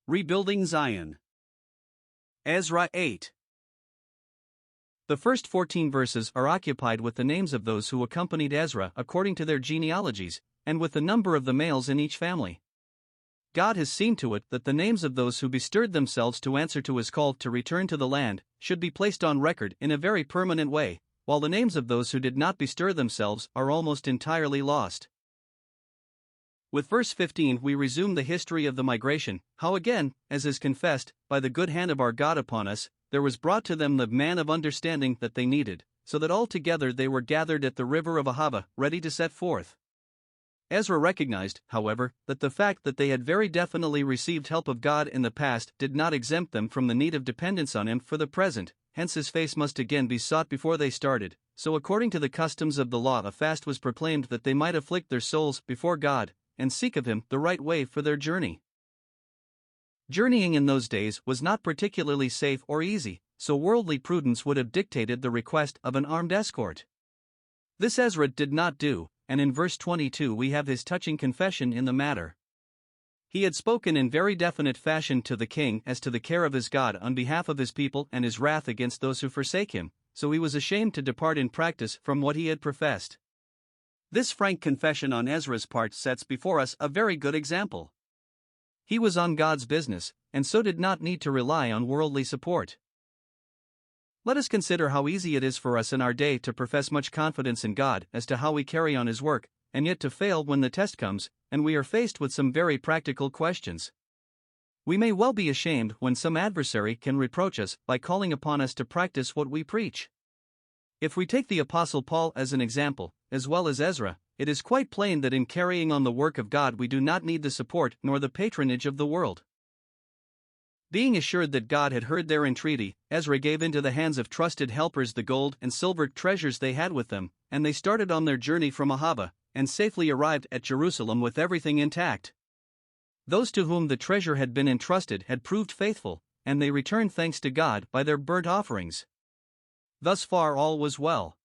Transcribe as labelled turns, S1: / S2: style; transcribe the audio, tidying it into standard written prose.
S1: Rebuilding Zion. Ezra 8. The first 14 verses are occupied with the names of those who accompanied Ezra according to their genealogies, and with the number of the males in each family. God has seen to it that the names of those who bestirred themselves to answer to his call to return to the land should be placed on record in a very permanent way, while the names of those who did not bestir themselves are almost entirely lost. With verse 15 we resume the history of the migration, how again, as is confessed, by the good hand of our God upon us, there was brought to them the man of understanding that they needed, so that all together they were gathered at the river of Ahava, ready to set forth. Ezra recognized, however, that the fact that they had very definitely received help of God in the past did not exempt them from the need of dependence on him for the present, hence his face must again be sought before they started, so according to the customs of the law a fast was proclaimed that they might afflict their souls before God, and seek of him the right way for their journey. Journeying in those days was not particularly safe or easy, so worldly prudence would have dictated the request of an armed escort. This Ezra did not do, and in verse 22 we have his touching confession in the matter. He had spoken in very definite fashion to the king as to the care of his God on behalf of his people and his wrath against those who forsake him, so he was ashamed to depart in practice from what he had professed. This frank confession on Ezra's part sets before us a very good example. He was on God's business, and so did not need to rely on worldly support. Let us consider how easy it is for us in our day to profess much confidence in God as to how we carry on his work, and yet to fail when the test comes, and we are faced with some very practical questions. We may well be ashamed when some adversary can reproach us by calling upon us to practice what we preach. If we take the Apostle Paul as an example, as well as Ezra, it is quite plain that in carrying on the work of God we do not need the support nor the patronage of the world. Being assured that God had heard their entreaty, Ezra gave into the hands of trusted helpers the gold and silver treasures they had with them, and they started on their journey from Ahava, and safely arrived at Jerusalem with everything intact. Those to whom the treasure had been entrusted had proved faithful, and they returned thanks to God by their burnt offerings. Thus far all was well.